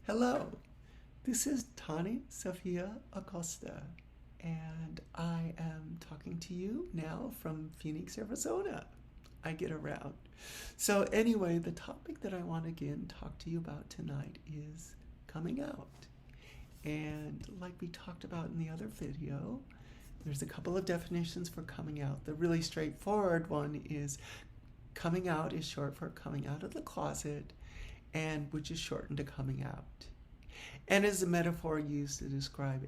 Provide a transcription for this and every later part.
Hello, this is Tani Sofia Acosta, and I am talking to you now from Phoenix, Arizona. I get around. So, anyway, the topic that I want to again talk to you about tonight is coming out. And like we talked about in the other video, there's a couple of definitions for coming out. The really straightforward one is coming out is short for coming out of the closet, and which is shortened to coming out, and is a metaphor used to describe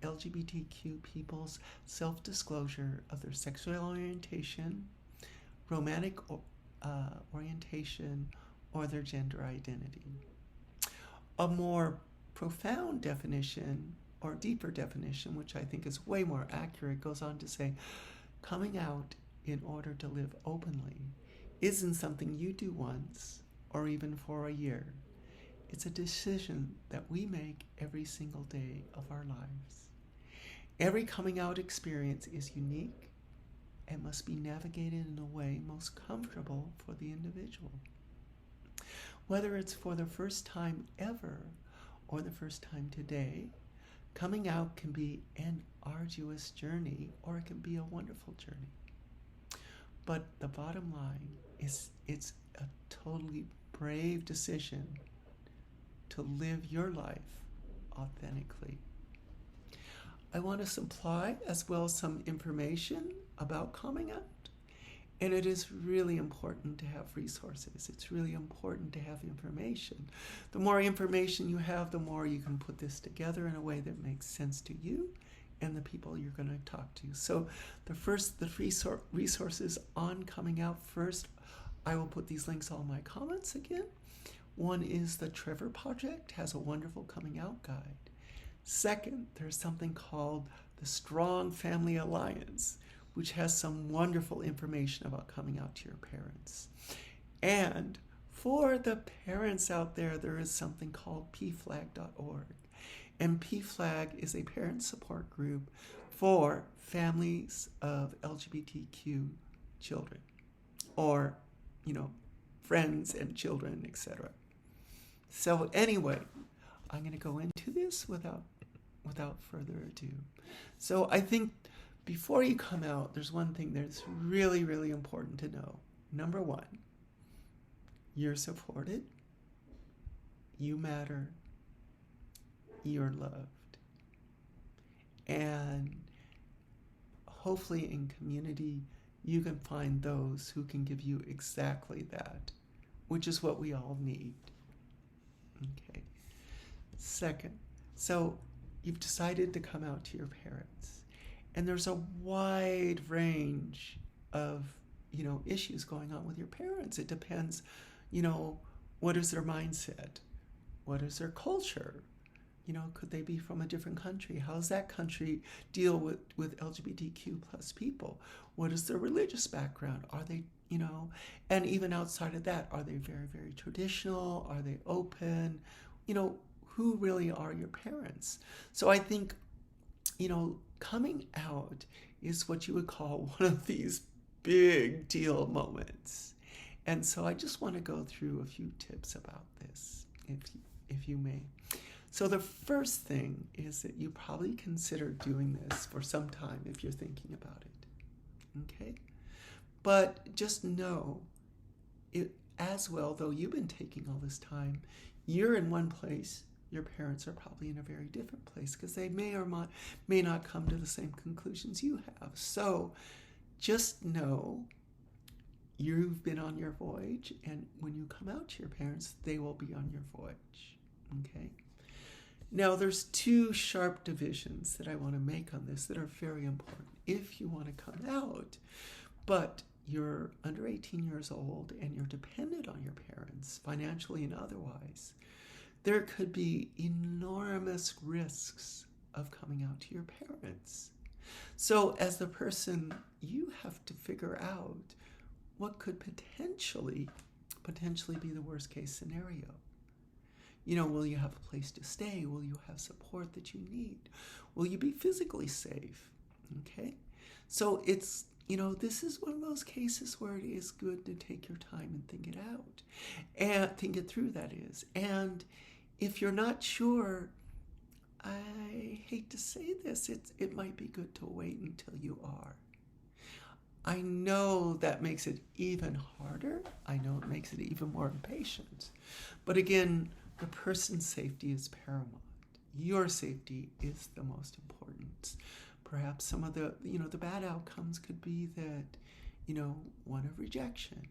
LGBTQ people's self-disclosure of their sexual orientation, romantic orientation, or their gender identity. A more profound definition, or deeper definition, which I think is way more accurate, goes on to say, coming out in order to live openly isn't something you do once or even for a year. It's a decision that we make every single day of our lives. Every coming out experience is unique and must be navigated in a way most comfortable for the individual. Whether it's for the first time ever or the first time today, coming out can be an arduous journey or it can be a wonderful journey. But the bottom line is it's a totally brave decision to live your life authentically. I want to supply as well some information about coming out. And it is really important to have resources. It's really important to have information. The more information you have, the more you can put this together in a way that makes sense to you and the people you're going to talk to. So the resources on coming out, first, I will put these links all in my comments again. One is the Trevor Project, has a wonderful coming out guide. Second, there's something called the Strong Family Alliance, which has some wonderful information about coming out to your parents. And for the parents out there, there is something called pflag.org. And PFLAG is a parent support group for families of LGBTQ children, or, friends and children, etc. So anyway, I'm going to go into this without further ado. So I think before you come out, there's one thing that's really, really important to know. Number one, you're supported, you matter, you're loved. And hopefully in community, you can find those who can give you exactly that, which is what we all need. Okay. Second, so you've decided to come out to your parents, and there's a wide range of, issues going on with your parents. It depends, what is their mindset? What is their culture? Could they be from a different country? How does that country deal with LGBTQ plus people? What is their religious background? Are they, and even outside of that, are they very, very traditional? Are they open? Who really are your parents? So I think, coming out is what you would call one of these big deal moments. And so I just want to go through a few tips about this, if you may. So the first thing is that you probably consider doing this for some time if you're thinking about it, okay? But just know, it as well, though you've been taking all this time, you're in one place, your parents are probably in a very different place because they may or may not come to the same conclusions you have. So just know you've been on your voyage, and when you come out to your parents, they will be on your voyage, okay? Now, there's two sharp divisions that I want to make on this that are very important. If you want to come out, but you're under 18 years old and you're dependent on your parents, financially and otherwise, there could be enormous risks of coming out to your parents. So as the person, you have to figure out what could potentially be the worst case scenario. Will you have a place to stay? Will you have support that you need? Will you be physically safe? Okay? So it's, this is one of those cases where it is good to take your time and think it out. And think it through, that is. And if you're not sure, I hate to say this, it might be good to wait until you are. I know that makes it even harder. I know it makes it even more impatient. But again, the person's safety is paramount. Your safety is the most important. Perhaps some of the bad outcomes could be that, one of rejection,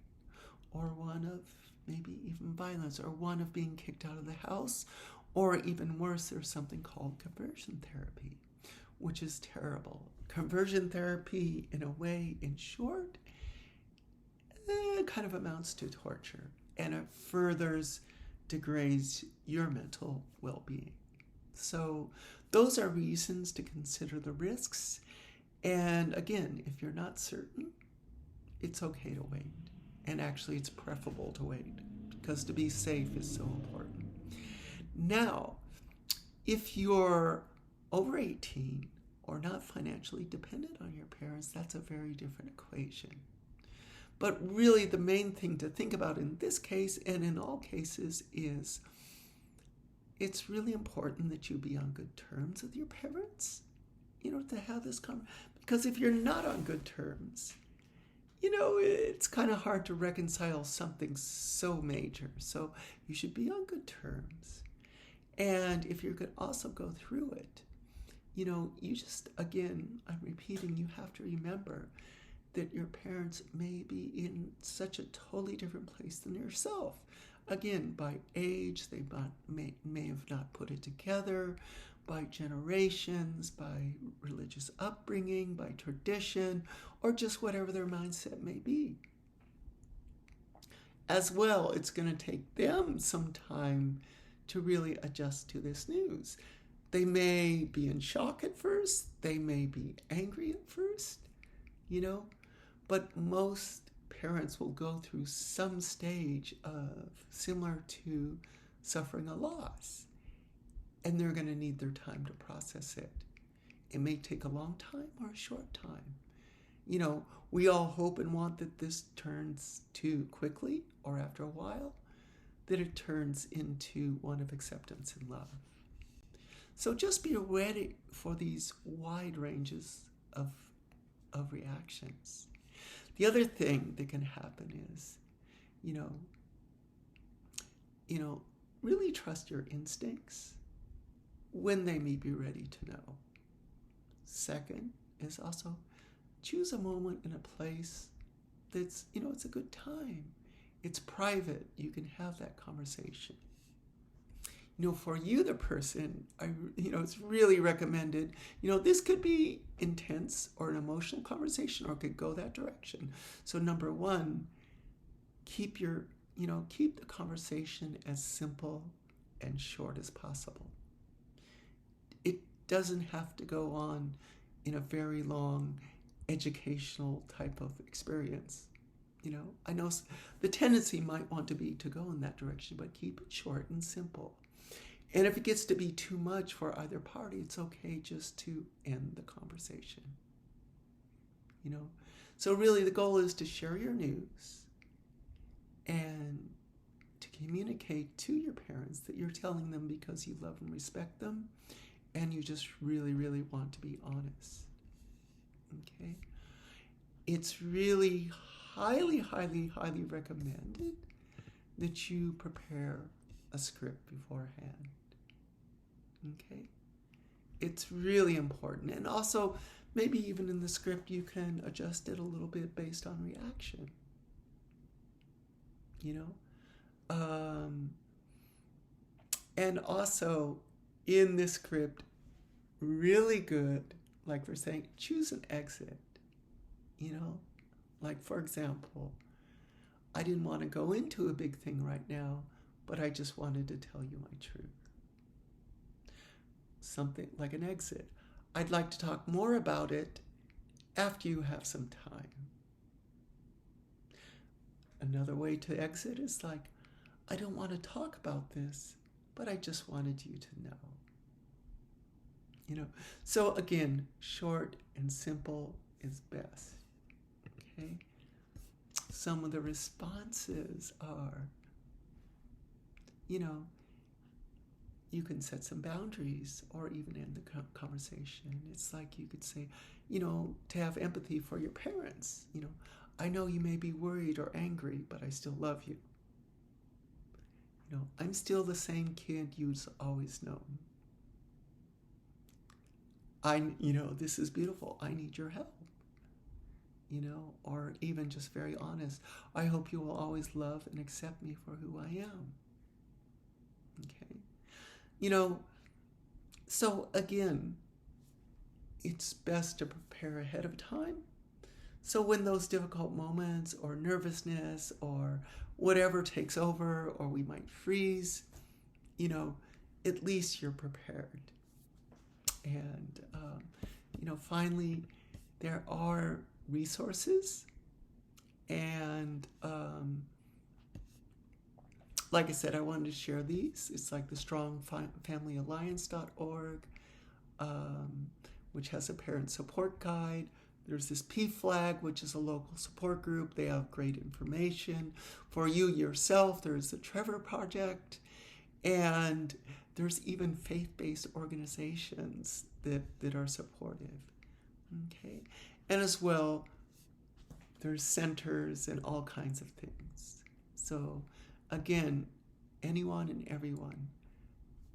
or one of maybe even violence, or one of being kicked out of the house, or even worse, there's something called conversion therapy, which is terrible. Conversion therapy, in a way, in short, kind of amounts to torture, and it furthers degrades your mental well-being. So those are reasons to consider the risks. And again, if you're not certain, it's okay to wait. And actually, it's preferable to wait, because to be safe is so important. Now, if you're over 18 or not financially dependent on your parents, that's a very different equation. But really, the main thing to think about in this case and in all cases is it's really important that you be on good terms with your parents, to have this conversation. Because if you're not on good terms, it's kind of hard to reconcile something so major. So you should be on good terms. And if you could also go through it, you just, again, I'm repeating, you have to remember that your parents may be in such a totally different place than yourself. Again, by age, they may have not put it together, by generations, by religious upbringing, by tradition, or just whatever their mindset may be. As well, it's going to take them some time to really adjust to this news. They may be in shock at first, they may be angry at first, but most parents will go through some stage of similar to suffering a loss, and they're going to need their time to process it. It may take a long time or a short time. We all hope and want that this turns to quickly, or after a while, that it turns into one of acceptance and love. So just be ready for these wide ranges of reactions. The other thing that can happen is, really trust your instincts when they may be ready to know. Second is also choose a moment in a place that's, it's a good time. It's private. You can have that conversation. For you, the person, it's really recommended, this could be intense or an emotional conversation, or it could go that direction. So number one, keep the conversation as simple and short as possible. It doesn't have to go on in a very long educational type of experience. I know the tendency might want to be to go in that direction, but keep it short and simple. And if it gets to be too much for either party, it's okay just to end the conversation. So really the goal is to share your news and to communicate to your parents that you're telling them because you love and respect them, and you just really, really want to be honest. Okay? It's really highly, highly, highly recommended that you prepare a script beforehand. Okay? It's really important. And also, maybe even in the script, you can adjust it a little bit based on reaction. And also, in this script, really good, like we're saying, choose an exit. Like, for example, I didn't want to go into a big thing right now, but I just wanted to tell you my truth. Something like an exit. I'd like to talk more about it after you have some time. Another way to exit is like, I don't want to talk about this, but I just wanted you to know. So again, short and simple is best. Okay? Some of the responses are, you can set some boundaries or even end the conversation. It's like you could say, to have empathy for your parents. I know you may be worried or angry, but I still love you. I'm still the same kid you've always known. This is beautiful. I need your help. Or even just very honest. I hope you will always love and accept me for who I am. Okay. So again, it's best to prepare ahead of time. So when those difficult moments or nervousness or whatever takes over, or we might freeze, at least you're prepared. And, finally, there are resources. And like I said, I wanted to share these. It's like the strongfamilyalliance.org, which has a parent support guide. There's this PFLAG, which is a local support group. They have great information for you yourself. There's the Trevor Project. And there's even faith-based organizations that are supportive. Okay. And as well, there's centers and all kinds of things. So again, anyone and everyone.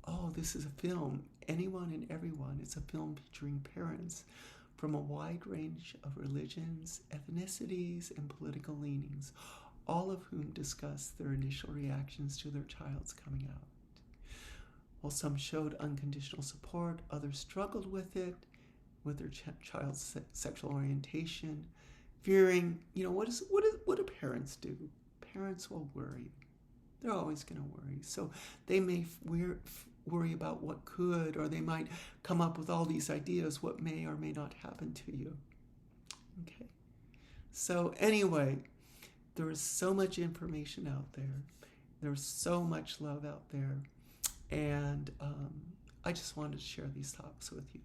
Oh, this is a film. Anyone and everyone. It's a film featuring parents from a wide range of religions, ethnicities, and political leanings, all of whom discuss their initial reactions to their child's coming out. While some showed unconditional support, others struggled with it, with their child's sexual orientation, fearing, what do parents do? Parents will worry. They're always going to worry. So they may worry about what could, or they might come up with all these ideas, what may or may not happen to you. Okay. So anyway, there is so much information out there. There's so much love out there. And I just wanted to share these thoughts with you.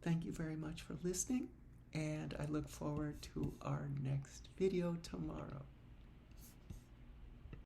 Thank you very much for listening, and I look forward to our next video tomorrow.